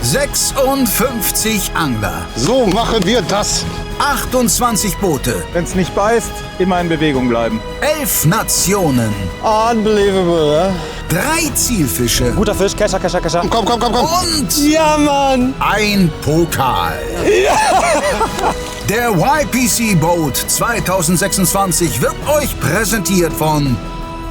56 Angler. So machen wir das. 28 Boote. Wenn's nicht beißt, immer in Bewegung bleiben. 11 Nationen. Unbelievable, 3 Zielfische. Guter Fisch, Kescher. Komm. Und Ja, Mann. ein Pokal. Ja. Der YPC Boat 2026 wird euch präsentiert von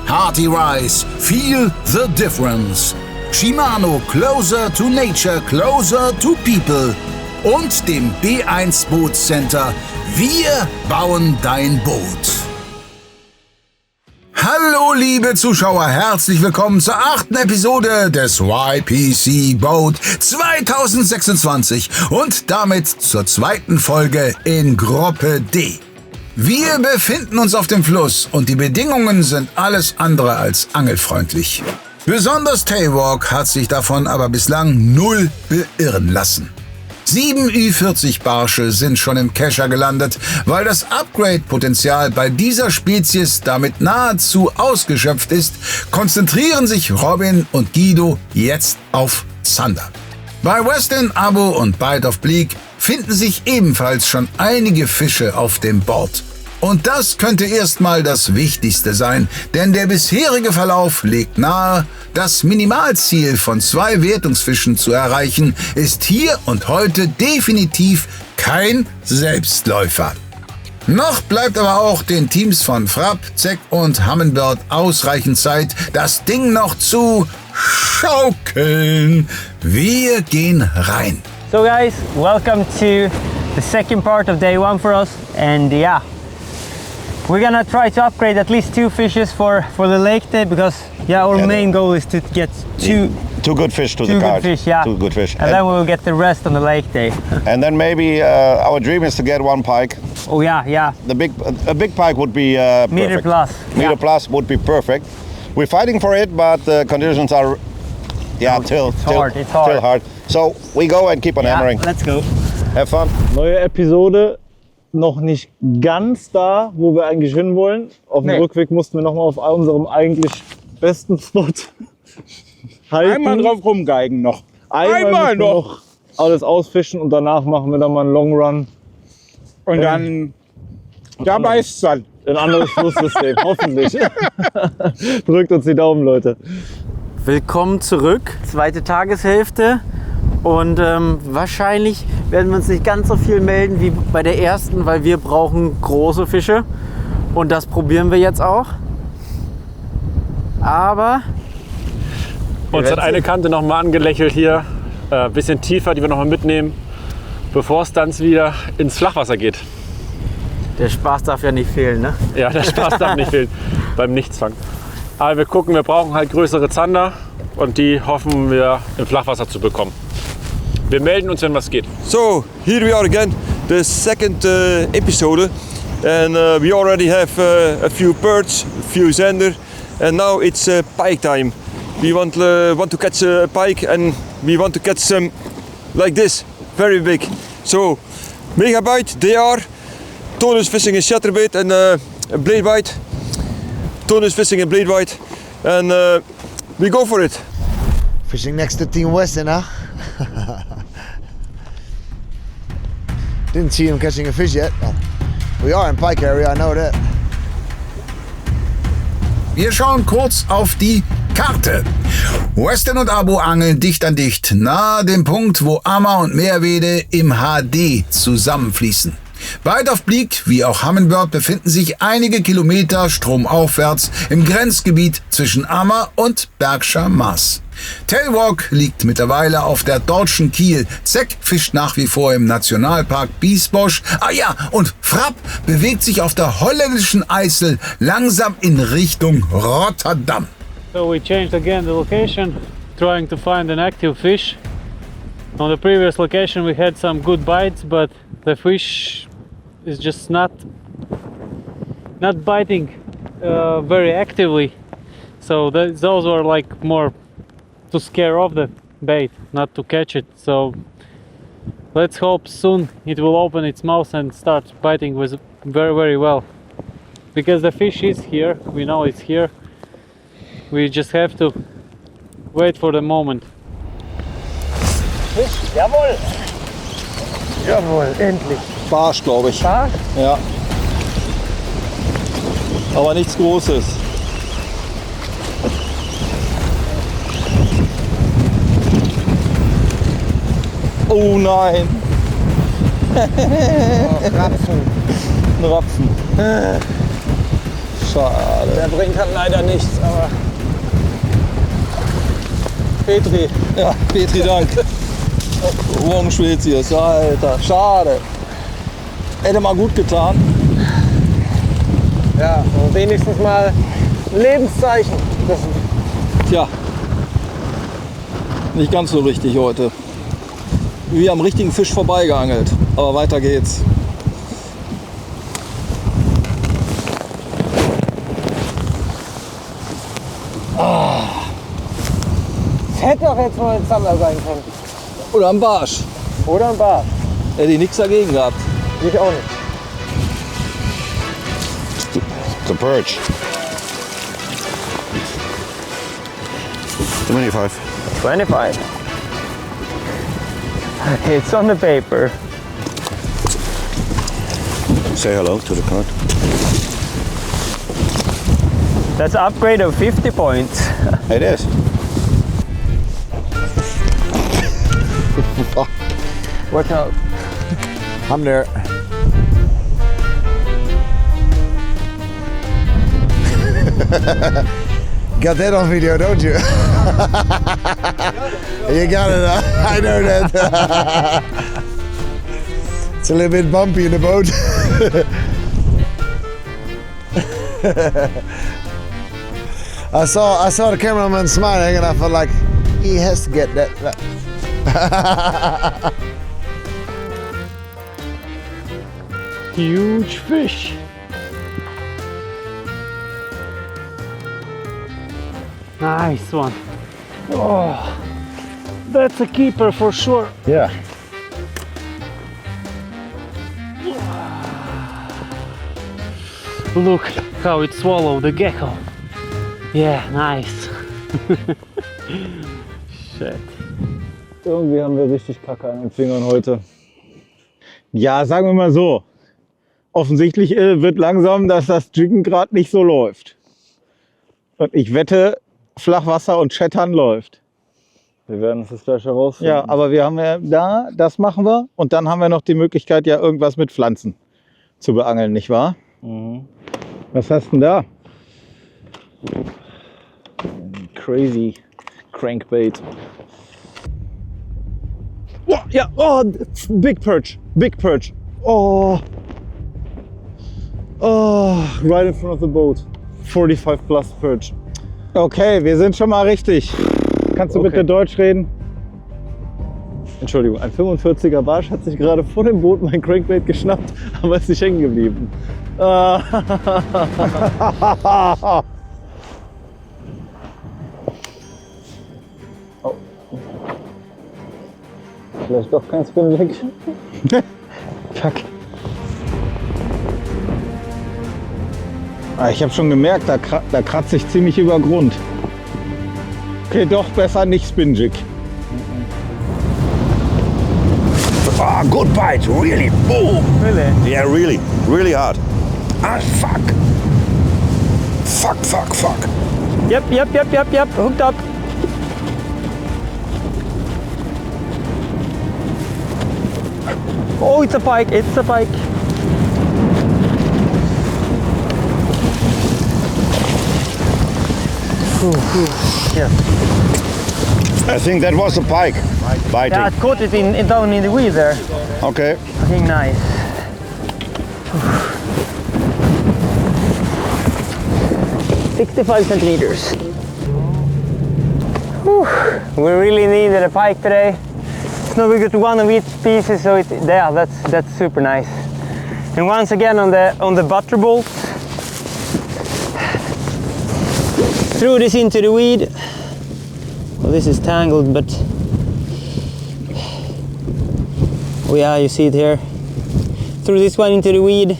Hearty Rice, Feel the Difference. Shimano, Closer to Nature, Closer to People. Und dem B1 Boot Center. Wir bauen dein Boot. Hallo liebe Zuschauer, herzlich willkommen zur 8. Episode des YPC Boat 2026 und damit zur 2. Folge in Gruppe D. Wir befinden uns auf dem Fluss und die Bedingungen sind alles andere als angelfreundlich. Besonders Tailwalk hat sich davon aber bislang null beirren lassen. 7 Ü40 Barsche sind schon im Kescher gelandet, weil das Upgrade-Potenzial bei dieser Spezies damit nahezu ausgeschöpft ist, konzentrieren sich Robin und Guido jetzt auf Zander. Bei Westin, Abo und Bite of Bleak finden sich ebenfalls schon einige Fische auf dem Board. Und das könnte erstmal das Wichtigste sein, denn der bisherige Verlauf legt nahe, das Minimalziel von 2 Wertungsfischen zu erreichen, ist hier und heute definitiv kein Selbstläufer. Noch bleibt aber auch den Teams von Frapp, Zeck und Humminbird ausreichend Zeit, das Ding noch zu schaukeln. Wir gehen rein. So guys, welcome to the second part of day 1 for us, and yeah, we're gonna try to upgrade at least 2 fishes for the lake day, because our main goal is to get two good fish to the good card. fish, yeah. 2 good fish. And then we'll get the rest on the lake day. And then maybe our dream is to get 1 pike. Oh yeah. A big pike would be Meter perfect. plus. Meter plus would be perfect. We're fighting for it, but the conditions are It's hard. So we go and keep on hammering. Let's go. Have fun. Neue Episode, noch nicht ganz da, wo wir eigentlich hinwollen. Auf dem Rückweg mussten wir nochmal auf unserem eigentlich besten Spot halten. Einmal drauf rumgeigen noch. Einmal noch alles ausfischen und danach machen wir dann mal einen Long Run. Und dann, da beißt's dann. Ein anderes Flusssystem, hoffentlich. Drückt uns die Daumen, Leute. Willkommen zurück, 2. Tageshälfte, und wahrscheinlich werden wir uns nicht ganz so viel melden wie bei der ersten, weil wir brauchen große Fische und das probieren wir jetzt auch. Aber uns hat eine Kante noch mal angelächelt hier, ein bisschen tiefer, die wir noch mal mitnehmen, bevor es dann wieder ins Flachwasser geht. der Spaß darf ja nicht fehlen, ne? Ja, der Spaß darf nicht fehlen beim Nichtsfang. Aber wir gucken, wir brauchen halt größere Zander und die hoffen wir im Flachwasser zu bekommen. Wir melden uns, wenn was geht. So, here we are again, the second episode, and we already have a few perch, a few zander, and now it's pike time. We want to catch a pike, and we want to catch some like this, very big. So, mega bite, they are. Toon is fishing a chatterbait and a blade bite. Toon is fishing a blade bite, and we go for it. Fishing next to Team Westin, huh? Didn't see him catching a fish yet. We are in pike area, I know that. Wir schauen kurz auf die Karte. Westin und Abo angeln dicht an dicht, nahe dem Punkt, wo Ammer und Meerwede im HD zusammenfließen. Bite of Bleak wie auch Humminbird befinden sich einige Kilometer stromaufwärts im Grenzgebiet zwischen Ammer und Bergscher Maas. Tailwalk liegt mittlerweile auf der Dortschen Kiel. Zeck fischt nach wie vor im Nationalpark Biesbosch. Ah ja, und Frapp bewegt sich auf der holländischen Eisel langsam in Richtung Rotterdam. So we changed again the location, trying to find an active fish. On the previous location we had some good bites, but the fish is just not biting very actively. So those were like more to scare off the bait, not to catch it. So let's hope soon it will open its mouth and start biting with very, very well. Because the fish is here, we know it's here. We just have to wait for the moment. Fisch? Jawohl! Jawohl, endlich. Barsch, glaube ich. Barsch? Ja. Aber nichts Großes. Oh nein! Rapfen. Ein Rapfen. Schade. Der bringt halt leider nichts, aber... Petri. Ja, Petri, Dank. Morgen Spezies, Alter, schade. Hätte mal gut getan. Ja, und wenigstens mal ein Lebenszeichen. Tja, nicht ganz so richtig heute. Wie am richtigen Fisch vorbeigeangelt. Aber weiter geht's. Es hätte doch jetzt mal ein Zander sein können. Oder ein Barsch. Oder ein Barsch. Hätte ich nichts dagegen gehabt. Ich auch nicht. The perch. 25. 25. It's on the paper. Say hello to the card. That's an upgrade of 50 points. It is. Watch out. I'm there. Got that on video, don't you? You got it. I know that. It's a little bit bumpy in the boat. I saw the cameraman smiling, and I felt like he has to get that. Huge fish. Nice one. Oh, that's a keeper for sure. Yeah. Look how it swallowed the gecko. Yeah, nice. Shit. Irgendwie haben wir richtig Kacke an den Fingern heute. Ja, sagen wir mal so. Offensichtlich wird langsam, dass das Jiggen gerade nicht so läuft. Und ich wette, Flachwasser und Schettern läuft. Wir werden es gleich herausfinden. Ja, aber wir haben ja da, das machen wir. Und dann haben wir noch die Möglichkeit, ja irgendwas mit Pflanzen zu beangeln, nicht wahr? Mhm. Was hast du denn da? Crazy Crankbait. Oh, ja, oh, big perch, big perch. Oh, oh, right in front of the boat. 45 plus perch. Okay, wir sind schon mal richtig. Kannst du bitte Deutsch reden? Entschuldigung, ein 45er Barsch hat sich gerade vor dem Boot mein Crankbait geschnappt, aber ist nicht hängen geblieben. Oh. Vielleicht doch kein Spinjig. Fuck. Ah, ich habe schon gemerkt, da kratzt sich ziemlich über Grund. Okay, doch besser nicht Spinjig. Ah, good bite, really. Boom. Really? Yeah, really, really hard. Ah, fuck. Fuck. Yep. Hooked up. Oh, it's a pike. Yeah. I think that was a pike biting. Yeah, I caught it down in the weed there. Okay. Fucking nice. 65 centimeters. Whew. We really needed a pike today. So we got one of each species, so that's super nice. And once again on the butterbolt, threw this into the weed. Well, this is tangled, but oh yeah, you see it here. Threw this one into the weed,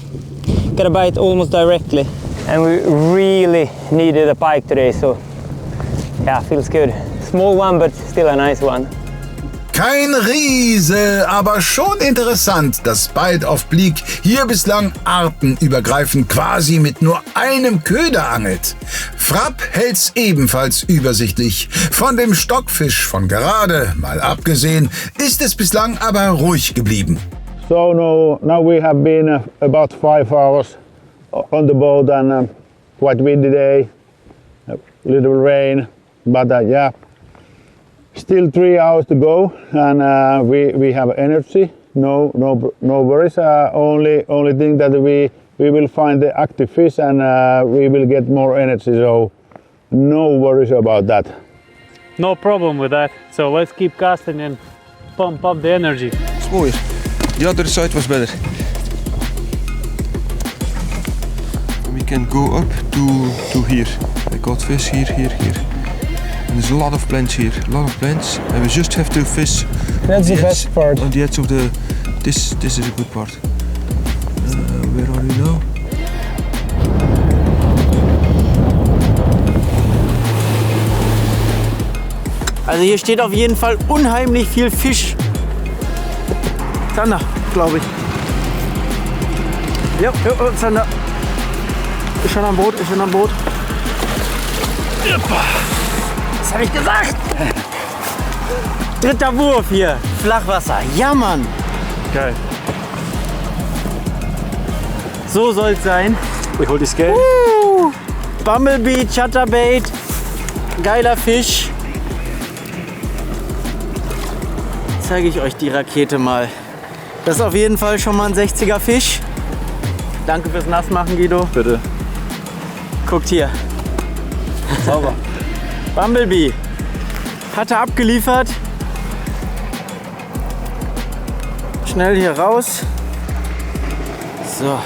got a bite almost directly. And we really needed a pike today, so yeah, feels good. Small one, but still a nice one. Kein Riese, aber schon interessant, dass Bite of Bleak hier bislang artenübergreifend quasi mit nur einem Köder angelt. Frapp hält's ebenfalls übersichtlich. Von dem Stockfisch von gerade, mal abgesehen, ist es bislang aber ruhig geblieben. So now we have been about 5 hours on the boat and quite windy day, a little rain, but yeah. Still 3 hours to go, and we have energy. No worries. Only thing that we will find the active fish, and we will get more energy. So no worries about that. No problem with that. So let's keep casting and pump up the energy. It's mooier. The other side was better. We can go up to here. I got fish here. And there's a lot of plants here, and we just have to fish. That's the best part. On the edge of the. This is a good part. Where are we now? Also hier steht auf jeden Fall unheimlich viel Fisch. Zander, glaube ich. Ja, Zander. Ist schon am Boot. Was habe ich gesagt? Dritter Wurf hier. Flachwasser. Ja, Mann. Geil. So soll's sein. Ich hol die Scale. Bumblebee, Chatterbait. Geiler Fisch. Zeige ich euch die Rakete mal. Das ist auf jeden Fall schon mal ein 60er Fisch. Danke fürs Nassmachen, Guido. Bitte. Guckt hier. Sauber. Bumblebee. Hat er abgeliefert. Schnell hier raus. So.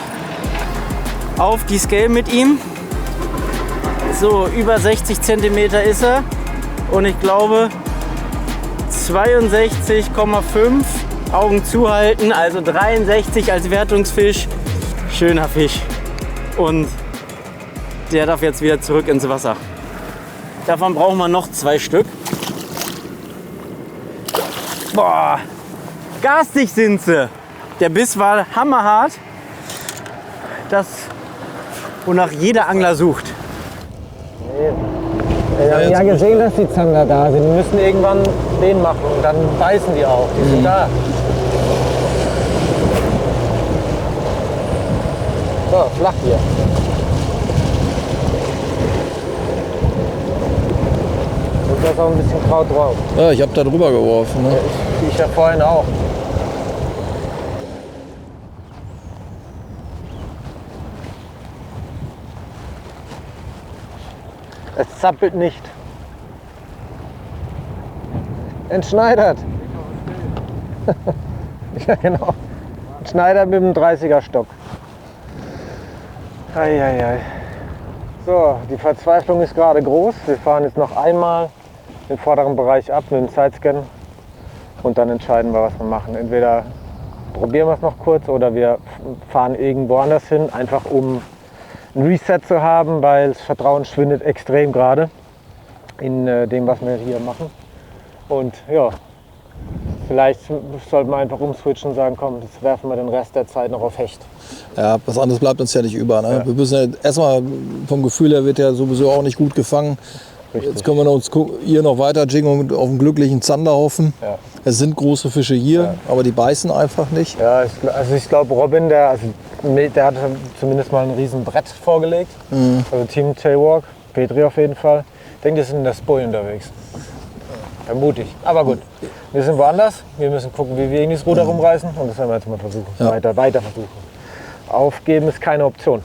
Auf die Scale mit ihm. So, über 60 cm ist er. Und ich glaube 62,5. Augen zuhalten, also 63 als Wertungsfisch. Schöner Fisch. Und der darf jetzt wieder zurück ins Wasser. Davon brauchen wir noch 2 Stück. Boah, garstig sind sie. Der Biss war hammerhart. Das, wonach jeder Angler sucht. Wir haben ja gesehen, dass die Zander da sind. Die müssen irgendwann den machen und dann beißen die auch. Die sind da. So, flach hier. Und da ist auch ein bisschen Kraut drauf. Ja, ich habe da drüber geworfen. Ne? Ich ja vorhin auch. Es zappelt nicht. Entschneidert. Ja, genau. Entschneidert mit dem 30er Stock. Eieiei. So, die Verzweiflung ist gerade groß. Wir fahren jetzt noch einmal den vorderen Bereich ab mit dem Sidescan und dann entscheiden wir, was wir machen. Entweder probieren wir es noch kurz oder wir fahren irgendwo anders hin, einfach um ein Reset zu haben, weil das Vertrauen schwindet extrem gerade in dem, was wir hier machen. Und ja, vielleicht sollten wir einfach umswitchen und sagen, komm, jetzt werfen wir den Rest der Zeit noch auf Hecht. Ja, was anderes bleibt uns ja nicht über. Ne? Ja. Wir müssen ja erstmal vom Gefühl her wird ja sowieso auch nicht gut gefangen. Richtig. Jetzt können wir uns hier noch weiter jiggen und auf einen glücklichen Zander hoffen. Ja. Es sind große Fische hier, aber die beißen einfach nicht. Ja, ich glaube Robin, der hat zumindest mal ein riesen Brett vorgelegt. Mhm. Also Team Tailwalk, Petri auf jeden Fall. Ich denke, die sind in der Spui unterwegs. Vermute ich. Aber gut, wir sind woanders. Wir müssen gucken, wie wir irgendwie das Ruder rumreißen. Und das werden wir jetzt mal versuchen. Ja. Weiter versuchen. Aufgeben ist keine Option.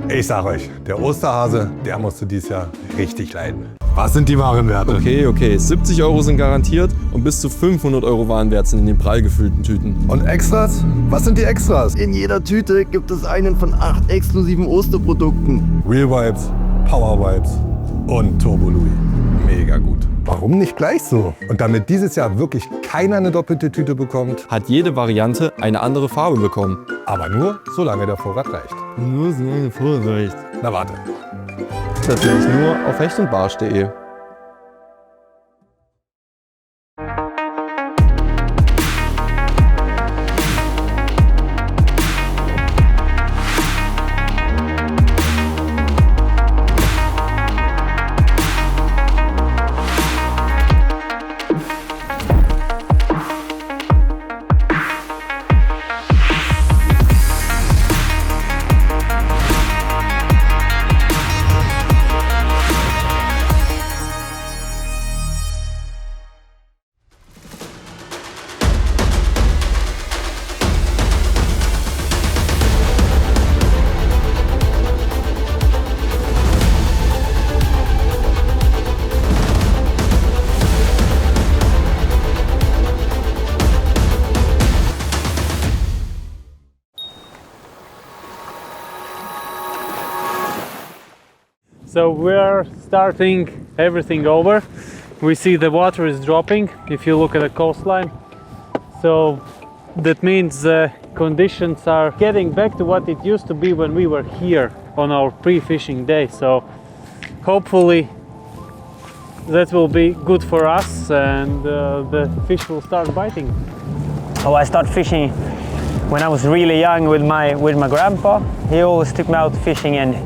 Ich sag euch, der Osterhase, der musste dieses Jahr richtig leiden. Was sind die Warenwerte? Okay, 70 € sind garantiert und bis zu 500 € Warenwert sind in den prall gefüllten Tüten. Und Extras? Was sind die Extras? In jeder Tüte gibt es einen von 8 exklusiven Osterprodukten. Real Vibes, Power Vibes und Turbo Louis. Mega gut. Warum nicht gleich so? Und damit dieses Jahr wirklich keiner eine doppelte Tüte bekommt, Hat jede Variante eine andere Farbe bekommen. aber nur solange der Vorrat reicht. Nur so eine Vorsicht. Na warte. Tatsächlich nur auf hechtundbarsch.de. So we're starting everything over. We see the water is dropping if you look at the coastline. So that means the conditions are getting back to what it used to be when we were here on our pre-fishing day. So hopefully that will be good for us and the fish will start biting. Oh, I started fishing when I was really young with my grandpa. He always took me out fishing, and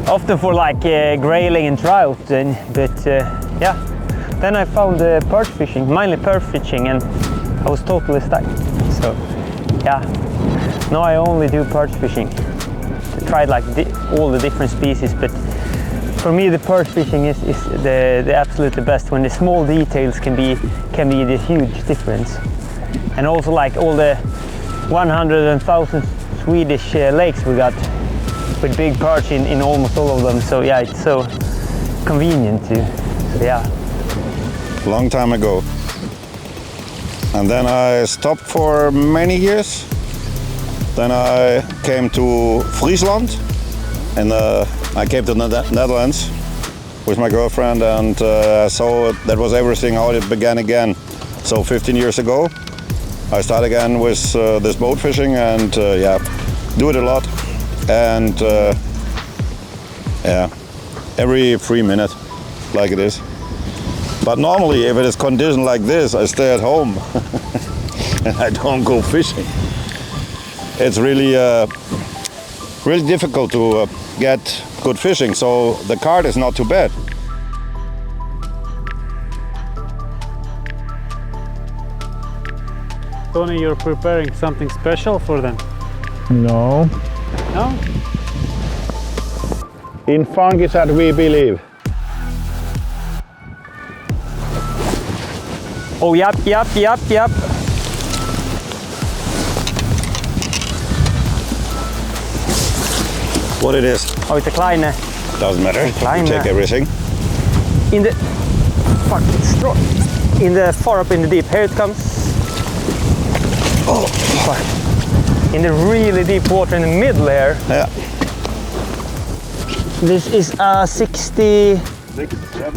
often for like grayling and trout. Yeah, then I found perch fishing, mainly perch fishing, and I was totally stuck. So yeah, now I only do perch fishing. I tried like all the different species, but for me the perch fishing is the absolutely best, when the small details can be the huge difference. And also like all the 100,000 Swedish lakes we got with big perch in almost all of them. So yeah, it's so convenient too. So yeah. Long time ago. And then I stopped for many years. Then I came to Friesland, and I came to the Netherlands with my girlfriend, and so that was everything, how it began again. So 15 years ago, I started again with this boat fishing, and yeah, do it a lot. And yeah, every 3 minutes, like it is. But normally, if it is conditioned like this, I stay at home and I don't go fishing. It's really, really difficult to get good fishing, so the cart is not too bad. Tony, you're preparing something special for them? No. No? In Fungicide we believe. Oh, yep. What it is? Oh, it's a kleine. Doesn't matter. Kleine. You take everything. In the fuck, it's strong. In the far up in the deep. Here it comes. Oh, fuck. In the really deep water in the middle here. Yeah. This is 60.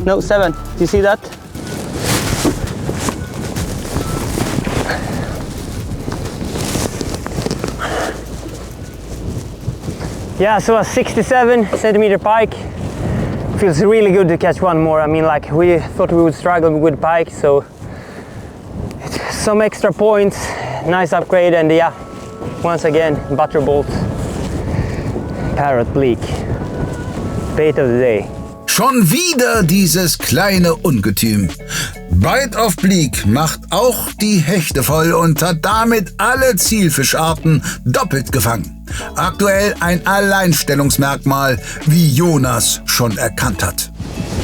No, 7. Do you see that? Yeah, so a 67 centimeter pike. Feels really good to catch one more. I mean, like, we thought we would struggle with pike, so some extra points, nice upgrade, and yeah, once again, Butterbolt Parrot Bleak. Bait of the day. Schon wieder dieses kleine Ungetüm. Bite of Bleak macht auch die Hechte voll und hat damit alle Zielfischarten doppelt gefangen. Aktuell ein Alleinstellungsmerkmal, wie Jonas schon erkannt hat.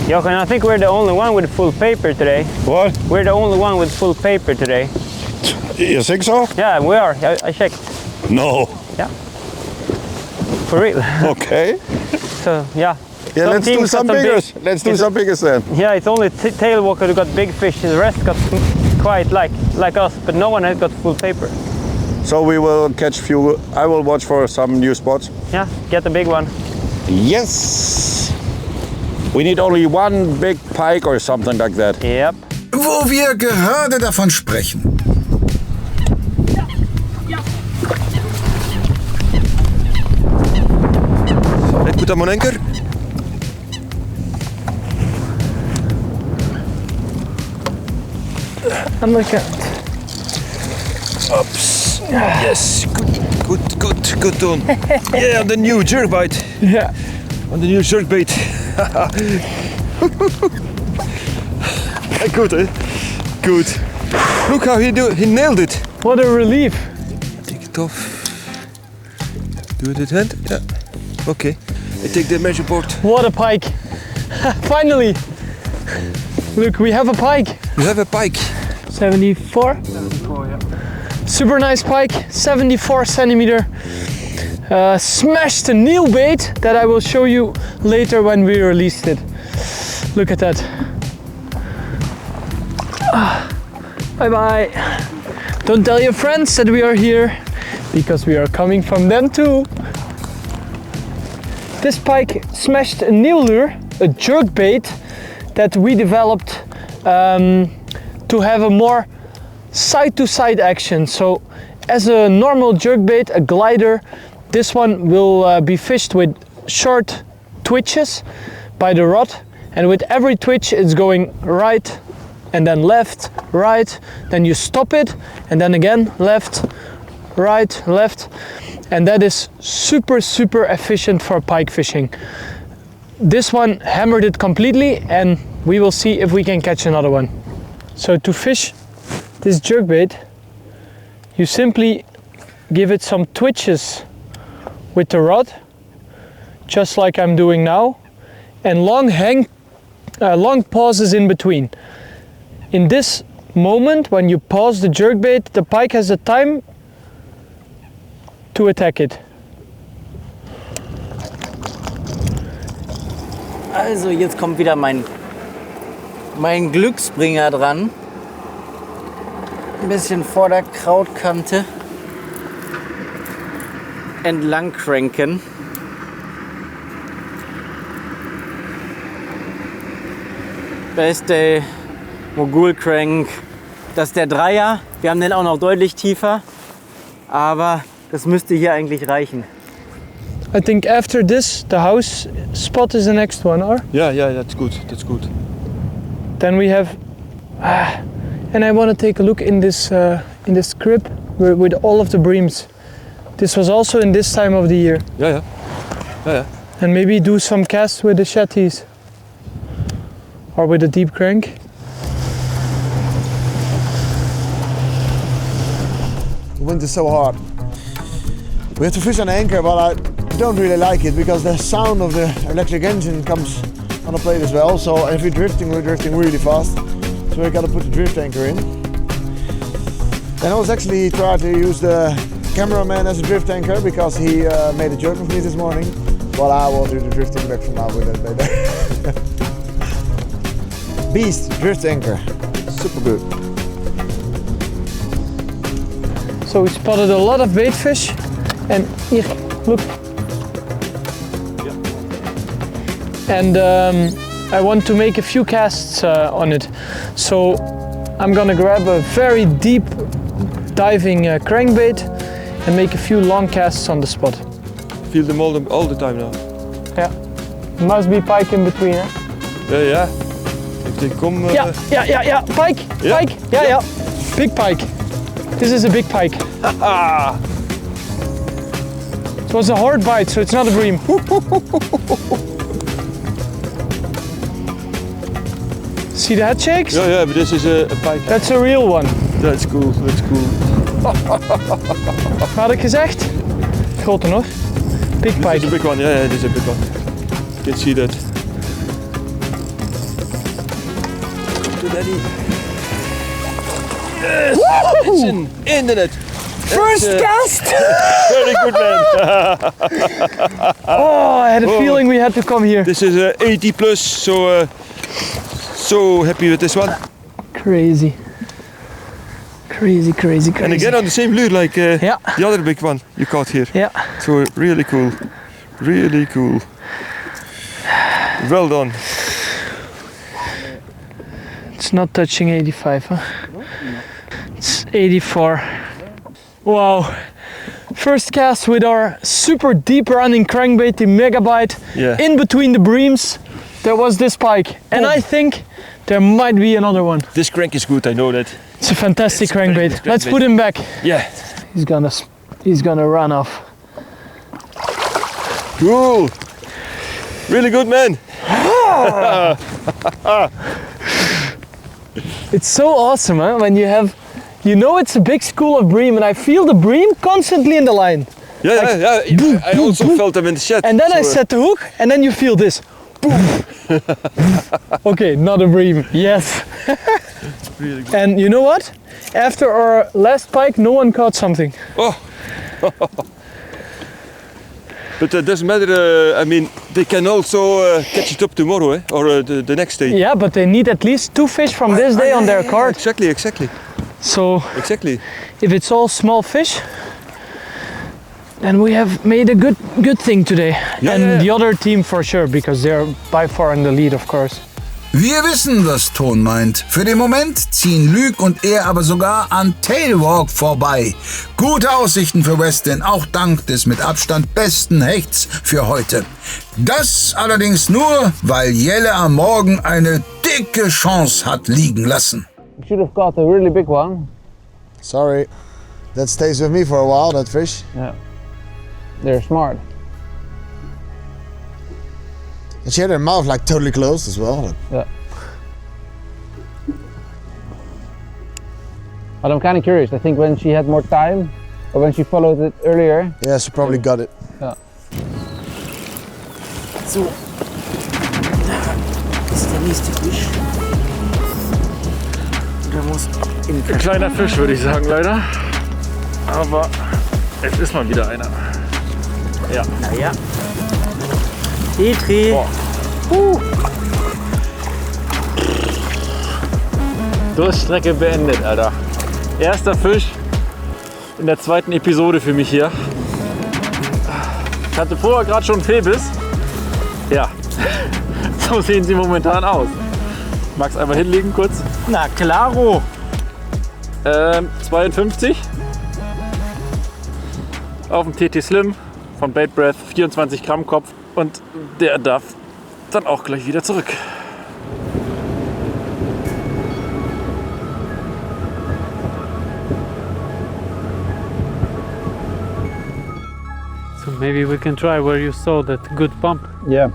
Jochen, I think we're the only one with full paper today. What? We're the only one with full paper today. You think so? Yeah, we are. I checked. No. Yeah. For real. Okay. So, yeah. Yeah, let's do some biggers. Let's do some biggers then. Yeah, it's only Tailwalker who got big fish. The rest got quite like us, but no one has got full paper. So we will catch few. I will watch for some new spots. Yeah, get the big one. Yes. We need only one big pike or something like that. Yep. Wo wir gerade davon sprechen. Put them on anchor. Undercut. Oops. Yes, good done. Yeah, on the new jerk bite. Yeah. On the new jerk bait. Good, eh? Good. Look how he nailed it. What a relief. Take it off. Do it with hand. Yeah. Okay. I take the measure board. What a pike. Finally. Look, we have a pike. We have a pike. 74. 74, yeah. Super nice pike, 74 centimeter. Smashed a Neil bait that I will show you later when we released it. Look at that. Bye bye. Don't tell your friends that we are here, because we are coming from them too. This pike smashed a Neil lure, a jerk bait that we developed to have a more side-to-side action. So as a normal jerkbait, a glider, this one will be fished with short twitches by the rod, and with every twitch it's going right and then left, right, then you stop it and then again left, right, left, and that is super efficient for pike fishing. This one hammered it completely, and we will see if we can catch another one. So to fish this jerkbait, you simply give it some twitches with the rod, just like I'm doing now, and long pauses in between. In this moment, when you pause the jerkbait, the pike has the time to attack it. Also jetzt kommt wieder mein Glücksbringer dran. Ein bisschen vor der Krautkante entlang cranken. Da ist der Mogul Crank. Das ist der Dreier. Wir haben den auch noch deutlich tiefer, aber das müsste hier eigentlich reichen. I think after this, the house spot is the next one, or? Yeah, that's good. That's good. Then we have, and I want to take a look in this crib with all of the breams. This was also in this time of the year. Yeah. And maybe do some casts with the shetties or with a deep crank. The wind is so hard. We have to fish on anchor, but I don't really like it because the sound of the electric engine comes on the plate as well. So if we're drifting really fast. So we got to put the drift anchor in. Then I was actually trying to use the cameraman as a drift anchor because he made a jerk with me this morning. But I will do the drifting back from now with it later. Beast drift anchor, super good. So we spotted a lot of bait fish, and here, look. And I want to make a few casts on it. So I'm gonna grab a very deep diving crankbait and make a few long casts on the spot. Feel them all the time now. Yeah, must be pike in between, eh? Yeah. If they come. Yeah, pike, Yeah. pike, yeah, big pike. This is a big pike. It was a hard bite, so it's not a bream. See the head shakes? Yeah, but this is a pike. That's a real one. That's cool. Wat had ik gezegd? Groter nog. Big pike. This is a big one. Yeah, this is a big one. You can see that. To daddy. Yes! It's in the net. First cast! Very good, man. Oh, I had a feeling we had to come here. This is 80 plus, so happy with this one. Crazy. And again on the same lure like the other big one you caught here. Yeah. So really cool. Well done. It's not touching 85, huh? It's 84. Wow. first cast with our super deep running crankbait, the Megabite. Yeah. In between the breams, there was this pike. And I think there might be another one. This crank is good, I know that. It's a fantastic crankbait. crankbait. Let's put him back. Yeah. He's gonna run off. Cool. Really good, man. It's so awesome, huh? When you have, you know, it's a big school of bream, and I feel the bream constantly in the line. Yeah, Like, yeah. boom, I boom, also boom. felt them in the shed. And then I so, set the hook, and then you feel this. Boom. Okay, not a bream. Yes. Really good. And you know what? After our last pike, no one caught something. Oh. But it doesn't matter. I mean, they can also catch it up tomorrow, or the next day. Yeah, but they need at least 2 fish from this day on their cart. Exactly. So Exactly. if it's all small fish, then we have made a good thing today. Yeah, and yeah, yeah. the other team for sure, because they're by far in the lead, of course. Wir wissen, was Ton meint. Für den Moment ziehen Luc und er aber sogar an Tailwalk vorbei. Gute Aussichten für Westin, auch dank des mit Abstand besten Hechts für heute. Das allerdings nur, weil Jelle am Morgen eine dicke Chance hat liegen lassen. You should have caught a really big one. Sorry. That stays with me for a while, that fish. Yeah. They're smart. And she had her mouth like totally closed as well. Yeah. But I'm kind of curious. I think when she had more time, or when she followed it earlier. Yeah, she probably got it. Yeah. So, da ist der nächste Fisch. Der muss in Ein kleiner Fisch, würde ich sagen, leider. Aber es ist mal wieder einer. Ja. Naja. Petri. Durststrecke beendet, Alter. Erster Fisch in der zweiten Episode für mich hier. Ich hatte vorher gerade schon Fehlbiss. Ja, so sehen sie momentan aus. Magst einmal hinlegen kurz? Na klaro. 52 auf dem TT Slim von Bait Breath, 24 Gramm Kopf, und der darf dann auch gleich wieder zurück. So maybe we can try where you saw that good pump. Yeah.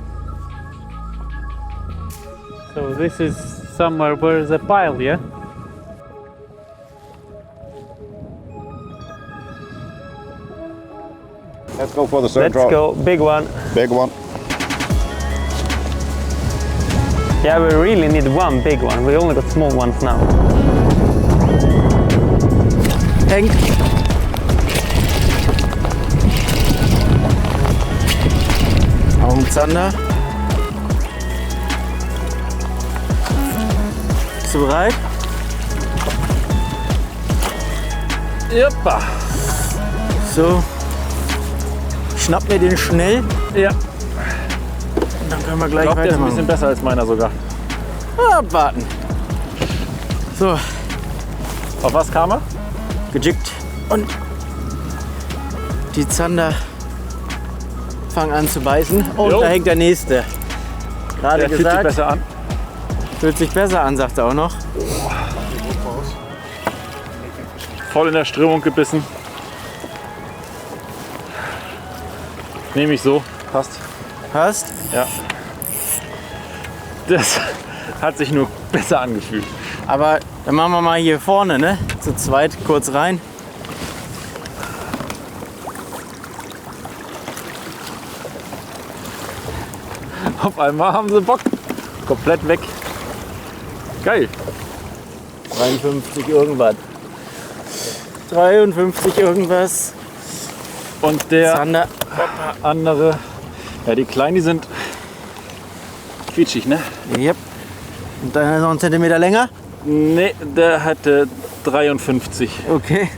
So this is somewhere where is a pile, yeah? Let's go for the third Let's drop. go, big one. Big one. Yeah, we really need one big one. We only got small ones now. Hängt. Augenzander. Bist du bereit? Joppa. So. Schnapp mir den schnell. Ja. Und dann können wir Ich gleich glaube, der ist ein weitermachen. bisschen besser als meiner sogar. Abwarten. So. Auf was kam er? Gejickt. Und die Zander fangen an zu beißen. Und Jo. da hängt der nächste. Gerade Der fühlt sich gesagt. besser an. Fühlt sich besser an, sagt er auch noch. Voll in der Strömung gebissen. Nehme ich so. Passt. Passt? Ja. Das hat sich nur besser angefühlt. Aber dann machen wir mal hier vorne, ne? Zu zweit kurz rein. Auf einmal haben sie Bock. Komplett weg. Geil. 53 irgendwas. 53 irgendwas. Und der Zander. andere, ja, die Kleinen, die sind quietschig, ne? Yep. Und dann ist noch ein Zentimeter länger? Ne, der hatte 53. Okay.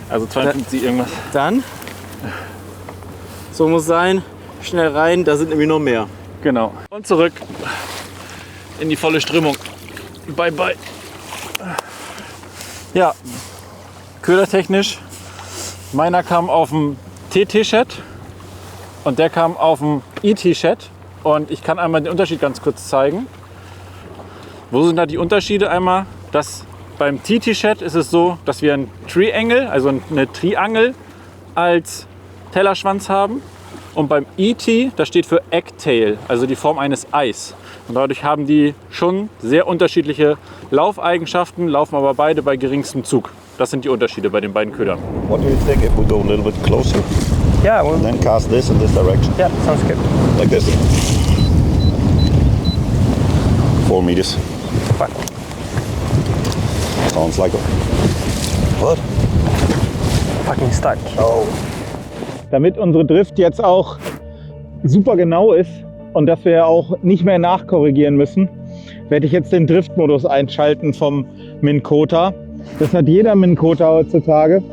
Also 52 irgendwas. Dann. So muss sein. Schnell rein, da sind nämlich noch mehr. Genau. Und zurück in die volle Strömung. Bye bye. Ja, ködertechnisch. Meiner kam auf dem TT-Shed und der kam auf dem ET-Shed. Und ich kann einmal den Unterschied ganz kurz zeigen. Wo sind da die Unterschiede? Einmal, dass beim TT-Shed ist es so, dass wir ein Triangle, also eine Triangel als Tellerschwanz haben. Und beim ET, das steht für Eggtail, also die Form eines Eis. Und dadurch haben die schon sehr unterschiedliche Laufeigenschaften, laufen aber beide bei geringstem Zug. Das sind die Unterschiede bei den beiden Ködern. What do you think if we go a little bit closer? Yeah, well, And then cast this in this direction. Yeah, sounds good. Like this. 4 meters. Fine. Sounds like a... What? Fucking stuck. Oh. Damit unsere Drift jetzt auch super genau ist und dass wir auch nicht mehr nachkorrigieren müssen, werde ich jetzt den Driftmodus einschalten vom Minn Kota. Das hat jeder Minn Kota heutzutage.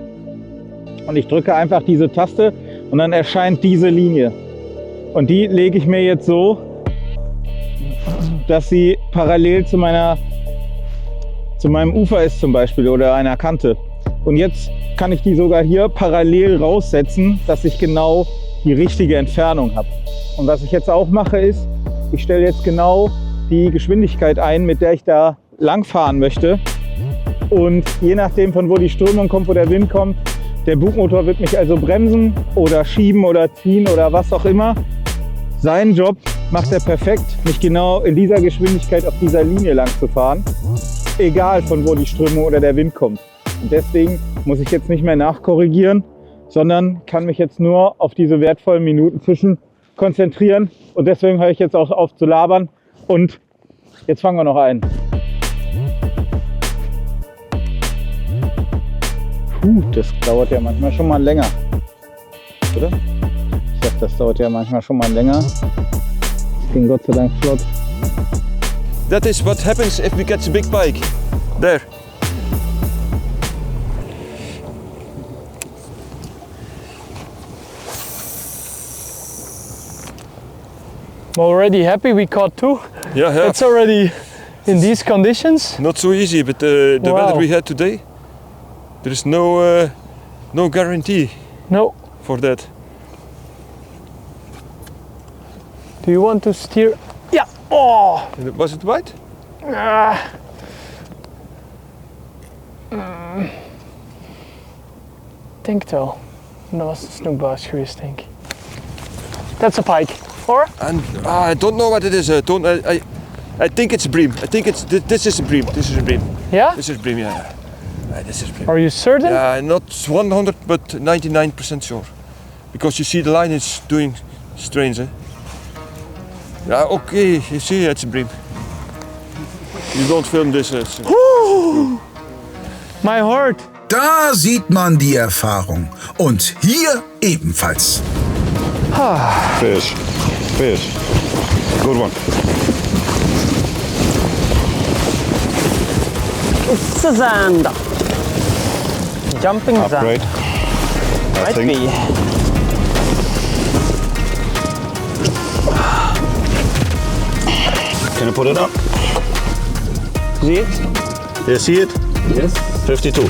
Und ich drücke einfach diese Taste und dann erscheint diese Linie. Und die lege ich mir jetzt so, dass sie parallel zu meinem Ufer ist zum Beispiel oder einer Kante. Und jetzt kann ich die sogar hier parallel raussetzen, dass ich genau die richtige Entfernung habe. Und was ich jetzt auch mache ist, ich stelle jetzt genau die Geschwindigkeit ein, mit der ich da lang fahren möchte. Und je nachdem, von wo die Strömung kommt, wo der Wind kommt, der Bugmotor wird mich also bremsen oder schieben oder ziehen oder was auch immer. Seinen Job macht er perfekt, mich genau in dieser Geschwindigkeit auf dieser Linie lang zu fahren. Egal, von wo die Strömung oder der Wind kommt. Und deswegen muss ich jetzt nicht mehr nachkorrigieren, sondern kann mich jetzt nur auf diese wertvollen Minutenfischen konzentrieren. Und deswegen höre ich jetzt auch auf zu labern. Und jetzt fangen wir noch ein. Das dauert ja manchmal schon mal länger, oder? Ich dachte, das dauert ja manchmal schon mal länger. Das ging Gott sei Dank flott. That is what happens if we get a big pike. There. I'm already happy we caught 2. Yeah. It's already in these conditions. Not so easy, but the Wow. weather we had today, there is no guarantee. No. For that. Do you want to steer? Yeah. Oh. Was it white? Denk wel. Dat was een snoekbaas geweest, denk ik. That's a pike. Or? And I don't know what it is. I think it's a bream. I think this is a bream. This is a bream. Yeah? This is a bream. Yeah. This is a bream. Are you certain? Yeah, not 100, but 99% sure. Because you see the line is doing strange. Eh? Yeah. Okay. You see, it's a bream. You don't film this. My heart. Da sieht man die Erfahrung. Und hier ebenfalls. Fish. Fish. Good one. It's a zander. Jumping zander. Upgrade. I Might think. be. Can you put it up? See it? You see it? Yes. 52.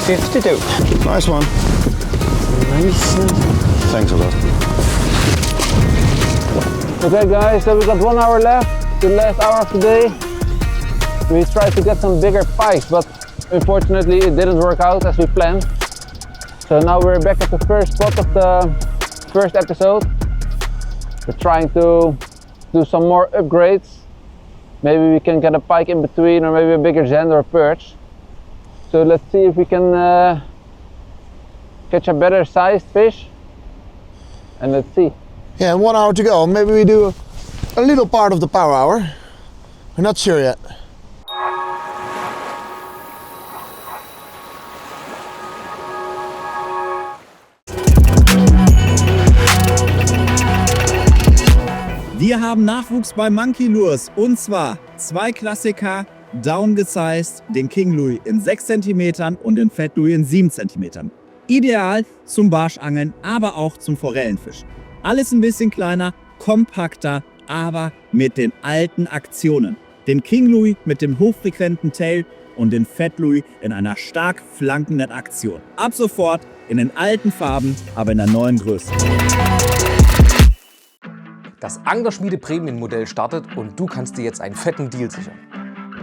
52. Nice one. Nice. Thanks a lot. Okay guys, so we got 1 hour left, the last hour of the day. We tried to get some bigger pikes, but unfortunately it didn't work out as we planned. So now we're back at the first spot of the first episode. We're trying to do some more upgrades. Maybe we can get a pike in between, or maybe a bigger zander or perch. So let's see if we can catch a better sized fish. And let's see. Yeah, and 1 hour to go. Maybe we do a little part of the power hour. We're not sure yet. Wir haben Nachwuchs bei Monkey Lures und zwar 2 Klassiker downgesized, den King Louis in 6 cm und den Fat Louis in 7 cm. Ideal zum Barschangeln, aber auch zum Forellenfischen. Alles ein bisschen kleiner, kompakter, aber mit den alten Aktionen. Den King Louis mit dem hochfrequenten Tail und den Fat Louis in einer stark flankenden Aktion. Ab sofort In den alten Farben, aber in der neuen Größe. Das Anglerschmiede Prämienmodell startet und du kannst dir jetzt einen fetten Deal sichern.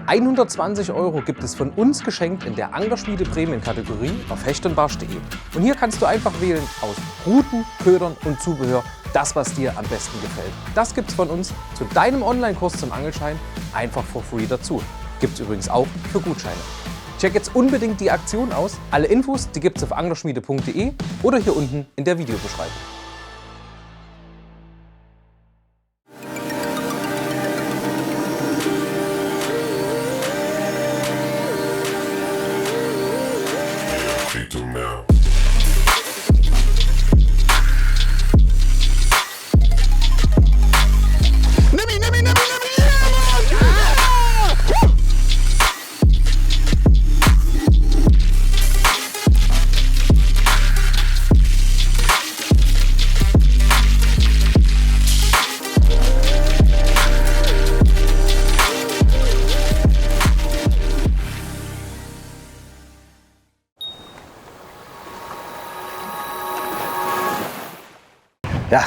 120 € gibt es von uns geschenkt in der Anglerschmiede Prämienkategorie auf hechtundbarsch.de. Und hier kannst du einfach wählen aus Ruten, Ködern und Zubehör das, was dir am besten gefällt. Das gibt's von uns zu deinem Online-Kurs zum Angelschein einfach for free dazu. Gibt's übrigens auch für Gutscheine. Check jetzt unbedingt die Aktion aus. Alle Infos, die gibt's auf anglerschmiede.de oder hier unten in der Videobeschreibung. Ja,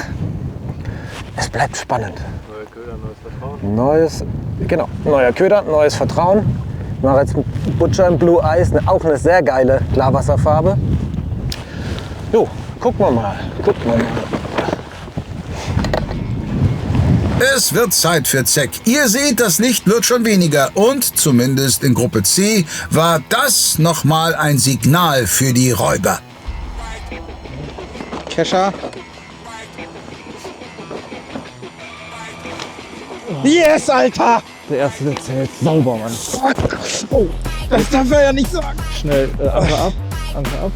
es bleibt spannend. Neuer Köder, neues Vertrauen. Neuer Köder, neues Vertrauen. Ich mache jetzt Butcher in Blue Eyes, auch eine sehr geile Klarwasserfarbe. Jo, gucken wir mal. Es wird Zeit für Zeck. Ihr seht, das Licht wird schon weniger und zumindest in Gruppe C war das nochmal ein Signal für die Räuber. Kescher. Yes, Alter! Der erste, der zählt. Sauber, Mann. Oh, das darf er ja nicht sagen. Schnell, Anker ab.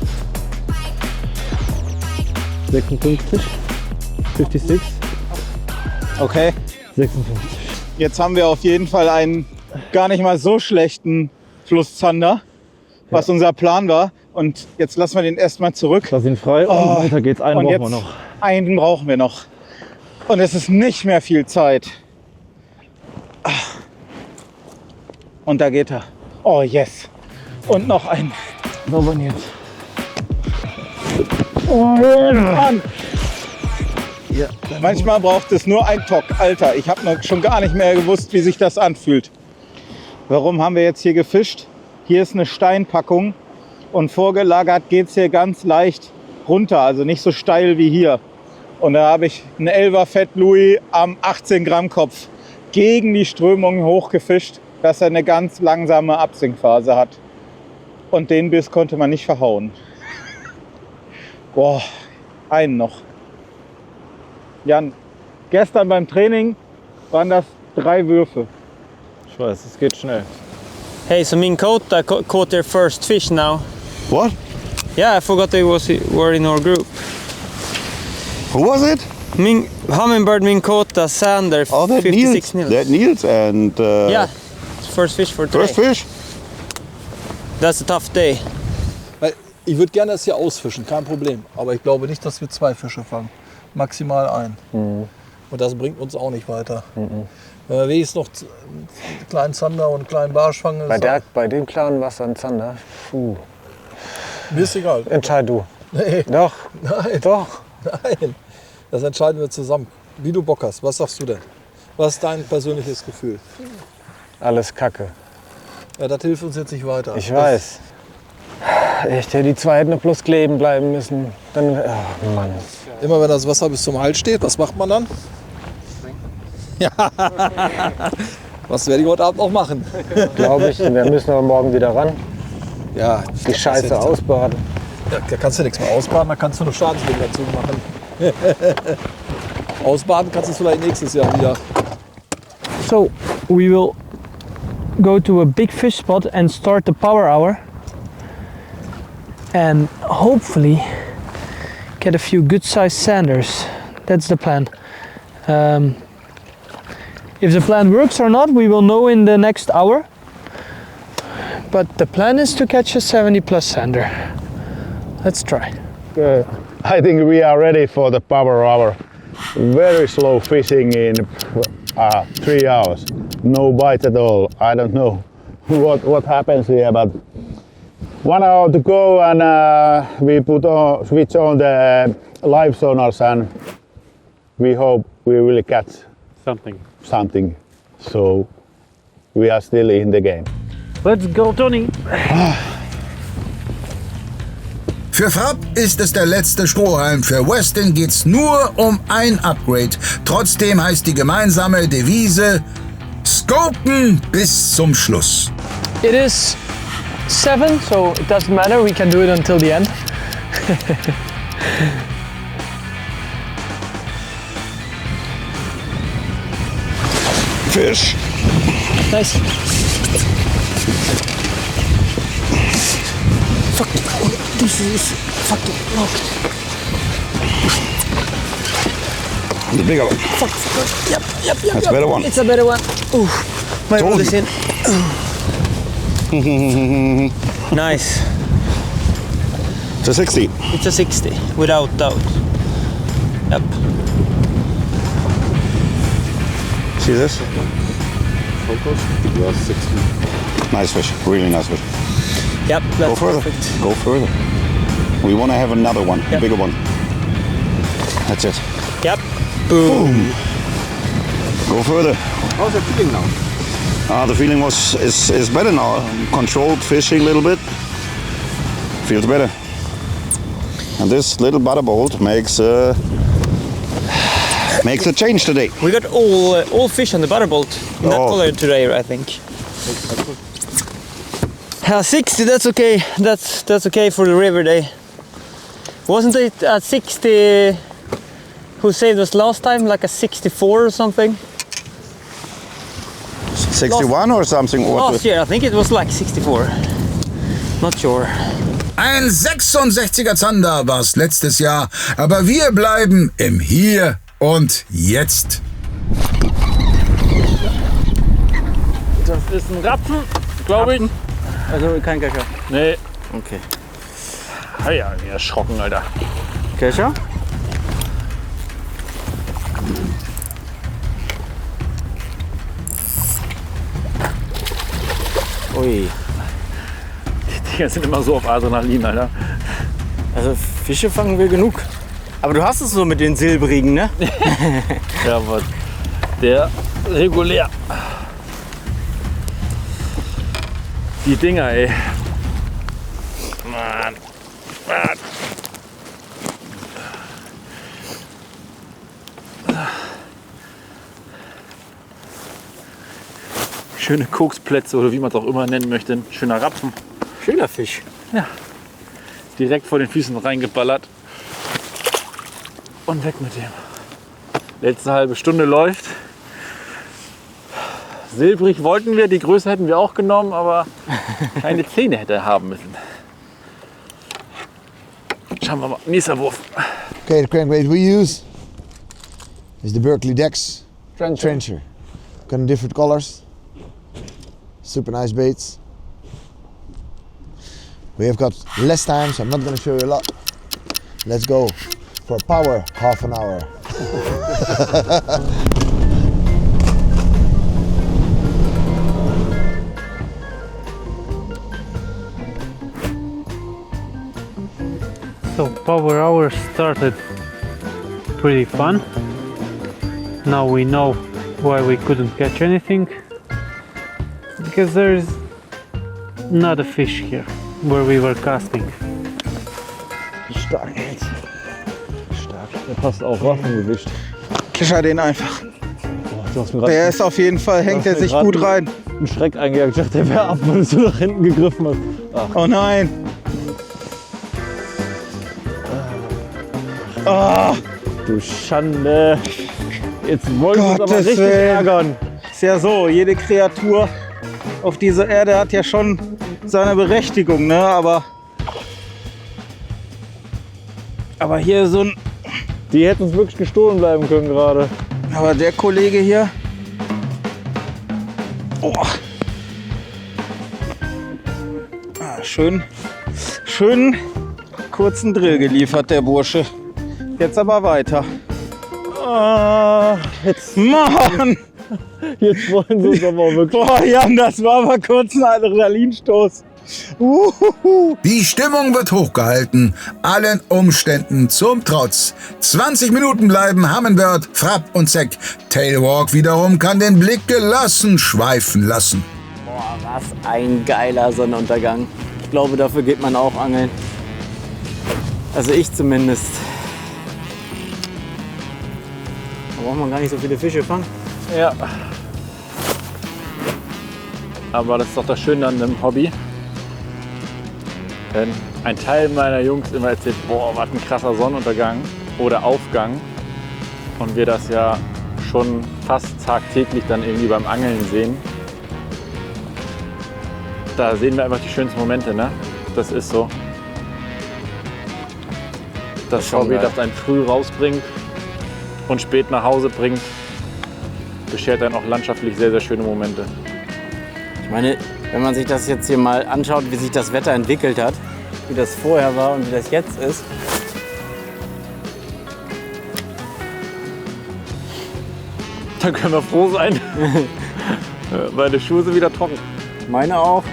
56. 56. Okay. 56. Jetzt haben wir auf jeden Fall einen gar nicht mal so schlechten Flusszander, was unser Plan war. Und jetzt lassen wir den erstmal zurück. Lass ihn frei und weiter geht's. Einen brauchen wir noch. Einen brauchen wir noch. Und es ist nicht mehr viel Zeit. Und da geht er. Oh yes. Und noch ein. Sauber jetzt. Oh Mann. Ja. Manchmal braucht es nur ein Tock. Alter, ich habe noch schon gar nicht mehr gewusst, wie sich das anfühlt. Warum haben wir jetzt hier gefischt? Hier ist eine Steinpackung und vorgelagert geht es hier ganz leicht runter, also nicht so steil wie hier. Und da habe ich einen 11er Fett Louis am 18 Gramm Kopf gegen die Strömung hochgefischt, dass er eine ganz langsame Absinkphase hat. Und den Biss konnte man nicht verhauen. Boah, einen noch. Jan, gestern beim Training waren das 3 Würfe. Ich weiß, es geht schnell. Hey, so Minn-Kota caught their first fish now. What? Yeah, I forgot they were in our group. Who was it? Hummingbird Minn-Kota Sander, Oh, that 56 Niels. nils. That Niels and... Yeah, first fish for today. First fish? That's a tough day. Ich würde gerne das hier ausfischen, kein Problem. Aber ich glaube nicht, dass wir 2 Fische fangen. Maximal einen. Und das bringt uns auch nicht weiter. Wenn wir wenigstens noch einen kleinen Zander und einen kleinen Barsch fangen. Bei dem klaren Wasser ein Zander. Puh. Mir ist egal. Entscheid du. Nee. Doch. Nein. Doch. Nein. Das entscheiden wir zusammen. Wie du Bock hast. Was sagst du denn? Was ist dein persönliches Gefühl? Alles Kacke. Ja, das hilft uns jetzt nicht weiter. Ich weiß. Echt, ja, die 2 hätten plus kleben bleiben müssen. Dann, oh Mann. Immer wenn das Wasser bis zum Hals steht, was macht man dann? Ja. Was werde ich heute Abend auch machen? Glaube ich. Wir müssen aber morgen wieder ran. Ja. Die Scheiße ausbaden. Ja, da kannst du nichts mehr ausbaden, da kannst du nur Schadensmediation machen. Ausbaden kannst du es vielleicht nächstes Jahr wieder. So we will go to a big fish spot and start the power hour and hopefully get a few good sized sanders. That's the plan. If the plan works or not, we will know in the next hour. But the plan is to catch a 70 plus sander. Let's try. I think we are ready for the power hour. Very slow fishing in 3 hours. No bite at all. I don't know what happens here, but 1 hour to go, and we switch on the live sonars, and we hope we will catch something. So we are still in the game. Let's go, Tony. Für Frapp ist es der letzte Strohhalm. Für Westin geht's nur um ein Upgrade. Trotzdem heißt die gemeinsame Devise Scopen bis zum Schluss. It is 7, so it doesn't matter. We can do it until the end. Fish. Nice. Fuck, this is fucking locked. The bigger one. Fuck. Yep. That's a better one. It's a better one. Ooh, my rod is in. Nice. It's a 60. It's a 60, without doubt. Yep. See this? Focus. Yeah, 60. Nice fish. Really nice fish. Yep. Go further. Perfect. Go further. We want to have another one, a bigger one. That's it. Yep. Boom. Go further. How's the feeling now? The feeling is better now. Controlled fishing a little bit. Feels better. And this little butter bolt makes a change today. We got all fish on the butterbolt in that color today, I think. 60, that's okay. That's okay for the river day. Wasn't it at 60 who saved us last time, like a 64 or something? 61 or something? Last year, I think it was like 64. Not sure. Ein 66er Zander war's letztes Jahr, aber wir bleiben im Hier und Jetzt. Das ist ein Rapfen, glaube ich. Also kein Kescher? Nee. Okay. Ja, bin erschrocken, Alter. Kescher? Ui. Die Dinger sind immer so auf Adrenalin, Alter. Also Fische fangen wir genug. Aber du hast es so mit den silbrigen, ne? Ja, aber der regulär. Die Dinger, ey. Mann. Schöne Koksplätze oder wie man es auch immer nennen möchte. Ein schöner Rapfen. Schöner Fisch. Ja. Direkt vor den Füßen reingeballert. Und weg mit dem. Letzte halbe Stunde läuft. Silbrig wollten wir, die Größe hätten wir auch genommen, aber keine Zähne hätte er haben müssen. Schauen wir mal, nächster Wurf. Okay, the crankbait we use is the Berkeley Dex Trencher. Got in different colors. Super nice baits. We have got less time, so I'm not going to show you a lot. Let's go for power half an hour. So power hour started pretty fun. Now we know why we couldn't catch anything. Because there's not a fish here where we were casting. Stark jetzt. Stark. Der passt auch Waffengewicht. Kescher den einfach. Der ist auf jeden Fall, hängt er sich gut rein. Ein Schreck eingejagt. Ich dachte, der wäre ab, weil du nach hinten gegriffen hast. Ach. Oh nein. Oh. Du Schande. Jetzt wollen wir uns aber richtig ärgern. Ist ja so, jede Kreatur auf dieser Erde hat ja schon seine Berechtigung, ne? Aber hier so ein... Die hätten uns wirklich gestohlen bleiben können gerade. Aber der Kollege hier... Oh. Schön kurzen Drill geliefert, der Bursche. Jetzt aber weiter. Jetzt. Mann! Jetzt wollen sie uns aber wirklich. Boah, Jan, das war aber kurz ein Adrenalinstoß. Die Stimmung wird hochgehalten, allen Umständen zum Trotz. 20 Minuten bleiben Humminbird, Frapp und Zeck. Tailwalk wiederum kann den Blick gelassen schweifen lassen. Boah, was ein geiler Sonnenuntergang. Ich glaube, dafür geht man auch angeln. Also ich zumindest. Da braucht man gar nicht so viele Fische fangen. Ja. Aber das ist doch das Schöne an dem Hobby. Wenn ein Teil meiner Jungs immer erzählt, boah, was ein krasser Sonnenuntergang oder Aufgang. Und wir das ja schon fast tagtäglich dann irgendwie beim Angeln sehen. Da sehen wir einfach die schönsten Momente, ne? Das ist so. Das Hobby, das einen früh rausbringt und spät nach Hause bringt, beschert dann auch landschaftlich sehr, sehr schöne Momente. Ich meine, wenn man sich das jetzt hier mal anschaut, wie sich das Wetter entwickelt hat, wie das vorher war und wie das jetzt ist. Dann können wir froh sein. Meine Schuhe sind wieder trocken. Meine auch.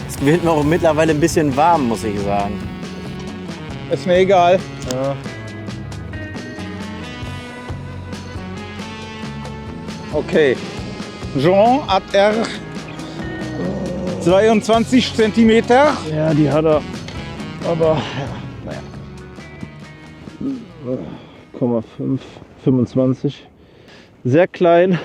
Es wird mir auch mittlerweile ein bisschen warm, muss ich sagen. Ist mir egal. Ja. Okay. Jean hat er 22 cm. Ja, die hat er. Aber ja, naja. 0,5, 25. Sehr klein.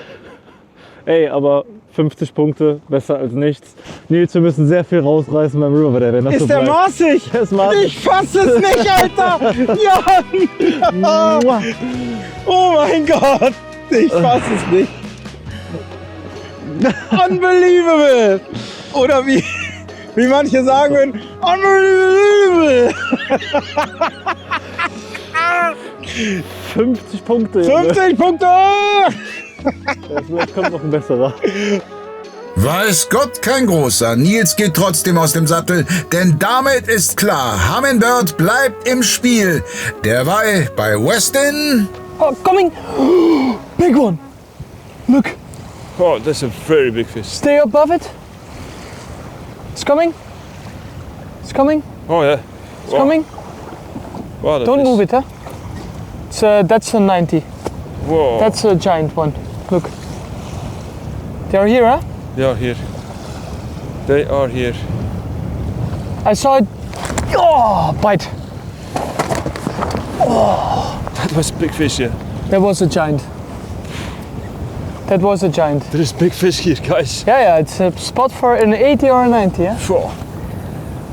Ey, aber 50 Punkte, besser als nichts. Nils, wir müssen sehr viel rausreißen beim River, wenn das Ist so der bleibt. maßig? Der ist maßig. Ich fass es nicht, Alter! Ja! Oh mein Gott! Ich fass es nicht. Unbelievable! Oder wie manche sagen würden, unbelievable! 50 Punkte. 50 Punkte! Vielleicht kommt noch ein besserer. Weiß Gott, kein großer. Nils geht trotzdem aus dem Sattel, denn damit ist klar, Humminbird bleibt im Spiel. Derweil bei Westin. Oh, coming! Big one! Look! Oh, that's a very big fish. Stay above it. It's coming. It's coming. Oh yeah. It's coming. Wow, that Don't is- move it, huh? It's that's a 90. Whoa. That's a giant one. Look. They're here, huh? They are here. They are here. I saw it. Oh, bite. Oh. That was a big fish, yeah. That was a giant. That was a giant. There is big fish here, guys. Yeah, it's a spot for an 80 or a 90, yeah?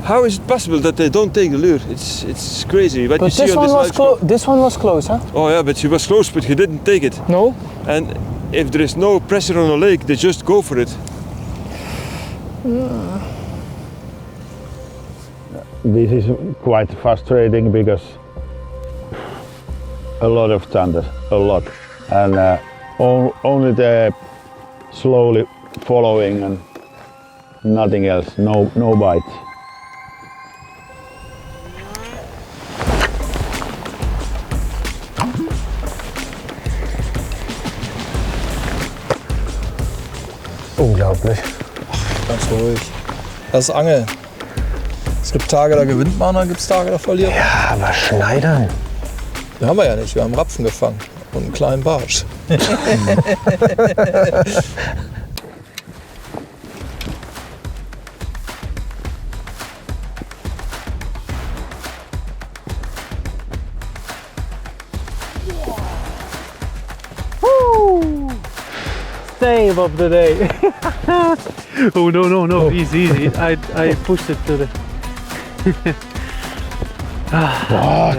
How is it possible that they don't take the lure? It's crazy. But you But see this on one this was live scope- this one was close, huh? Oh yeah, but he was close, but he didn't take it. No. And if there is no pressure on a lake, they just go for it. This is quite frustrating because a lot of thunder, a lot, and only the slowly following and nothing else, no bite. Unglaublich. Ganz ruhig. Das ist Angeln. Es gibt Tage, da gewinnt man, dann gibt es Tage, da verliert man. Ja, aber Schneidern. Den haben wir ja nicht. Wir haben Rapfen gefangen und einen kleinen Barsch. Save of the day. Oh no, easy. I pushed it to the. Fuck.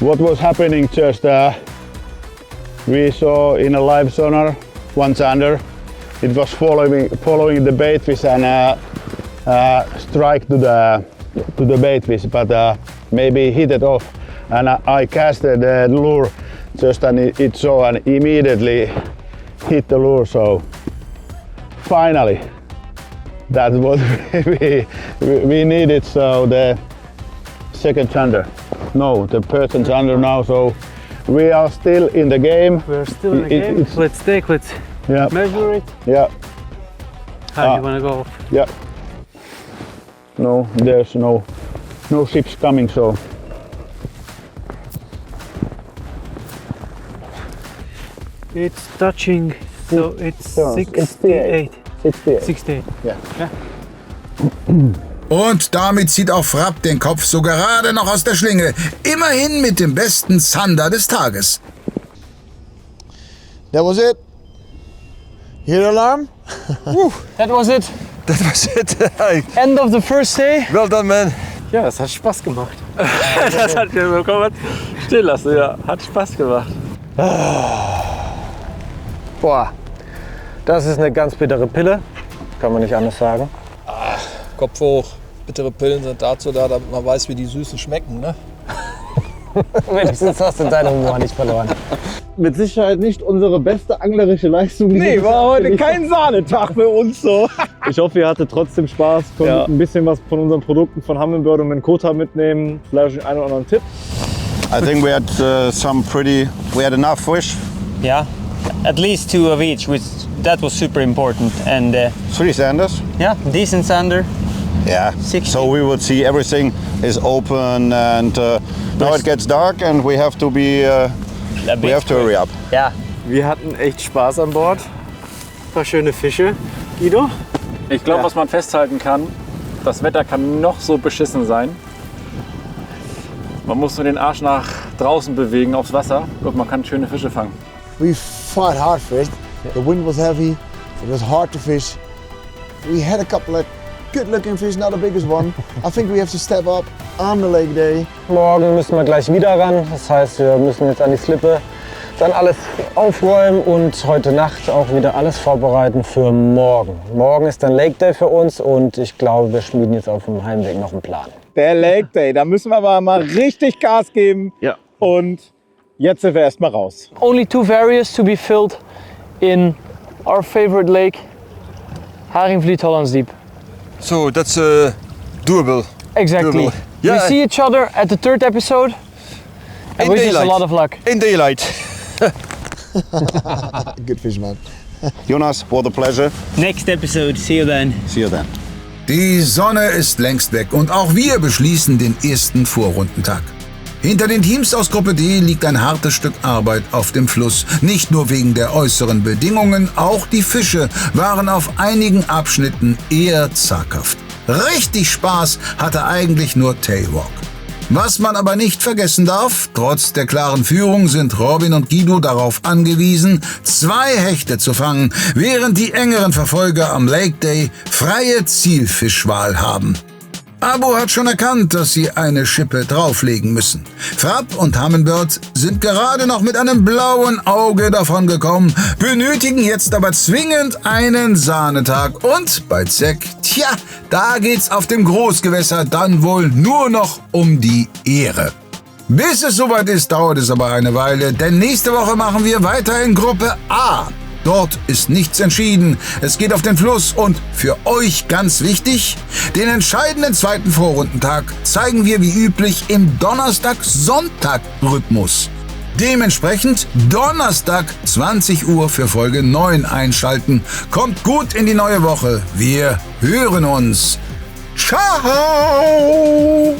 What was happening just we saw in a live sonar one zander. It was following the bait fish and strike to the bait fish, but maybe hit it off. And I casted the lure just and it saw and immediately hit the lure. So finally, that's what we needed. So the second zander. No, the person's under now, so we are still in the game. We're still in the game. Let's Yeah. measure it. Yeah. How do you want to go? Yeah. No, there's no ships coming, so. It's touching, so it's 68. 68. Yeah. Und damit zieht auch Frapp den Kopf so gerade noch aus der Schlinge. Immerhin mit dem besten Zander des Tages. That was it. Hear the alarm? That was it. That was it. End of the first day. Well done, man. Ja, es hat Spaß gemacht. Das hat mir bekommen. Still lassen, ja. Hat Spaß gemacht. Boah, das ist eine ganz bittere Pille. Kann man nicht anders sagen. Kopf hoch. Bittere Pillen sind dazu da, damit man weiß, wie die Süßen schmecken, ne? Wenigstens hast du deinen Humor nicht verloren. Mit Sicherheit nicht unsere beste anglerische Leistung. Nee, war heute kein Sahnetag für uns so. Ich hoffe, ihr hattet trotzdem Spaß, konntet ein bisschen was von unseren Produkten von Humminbird und Minn-Kota mitnehmen, vielleicht einen oder anderen Tipp. I think we had enough fish. Yeah, at least 2 of each, which that was super important. And 3 sanders. Yeah, decent sander. Yeah. 60. So we would see everything is open, and now it gets dark, and we have to hurry up. Ja. Wir hatten echt Spaß an Bord. Ein paar schöne Fische. Guido? Ich glaube, was man festhalten kann, das Wetter kann noch so beschissen sein. Man muss nur den Arsch nach draußen bewegen aufs Wasser und man kann schöne Fische fangen. We fought hard for it. The wind was heavy. It was hard to fish. We had a couple of good-looking fish, not the biggest one. I think we have to step up on the lake day. Morgen müssen wir gleich wieder ran. Das heißt, wir müssen jetzt an die Slippe, dann alles aufräumen und heute Nacht auch wieder alles vorbereiten für morgen. Morgen ist dann Lake Day für uns und ich glaube, wir schmieden jetzt auf dem Heimweg noch einen Plan. Der Lake Day, da müssen wir aber mal richtig Gas geben. Ja. Und jetzt sind wir erstmal raus. Only 2 areas to be filled in our favorite lake, Haringvliet Hollands Diep. So that's doable. Exactly. Doable. We Yeah. see each other at the 3rd episode. And wish us a lot of luck. In daylight. Good fish, man. Jonas, what a pleasure. Next episode, see you then. See you then. Die Sonne ist längst weg und auch wir beschließen den ersten Vorrundentag. Hinter den Teams aus Gruppe D liegt ein hartes Stück Arbeit auf dem Fluss. Nicht nur wegen der äußeren Bedingungen, auch die Fische waren auf einigen Abschnitten eher zaghaft. Richtig Spaß hatte eigentlich nur Tailwalk. Was man aber nicht vergessen darf, trotz der klaren Führung sind Robin und Guido darauf angewiesen, 2 Hechte zu fangen, während die engeren Verfolger am Lake Day freie Zielfischwahl haben. Abo hat schon erkannt, dass sie eine Schippe drauflegen müssen. Frapp und Humminbird sind gerade noch mit einem blauen Auge davongekommen, benötigen jetzt aber zwingend einen Sahnetag. Und bei Zeck, tja, da geht's auf dem Großgewässer dann wohl nur noch um die Ehre. Bis es soweit ist, dauert es aber eine Weile, denn nächste Woche machen wir weiter in Gruppe A. Dort ist nichts entschieden. Es geht auf den Fluss und für euch ganz wichtig, den entscheidenden 2. Vorrundentag zeigen wir wie üblich im Donnerstag-Sonntag-Rhythmus. Dementsprechend Donnerstag 20 Uhr für Folge 9 einschalten. Kommt gut in die neue Woche. Wir hören uns. Ciao!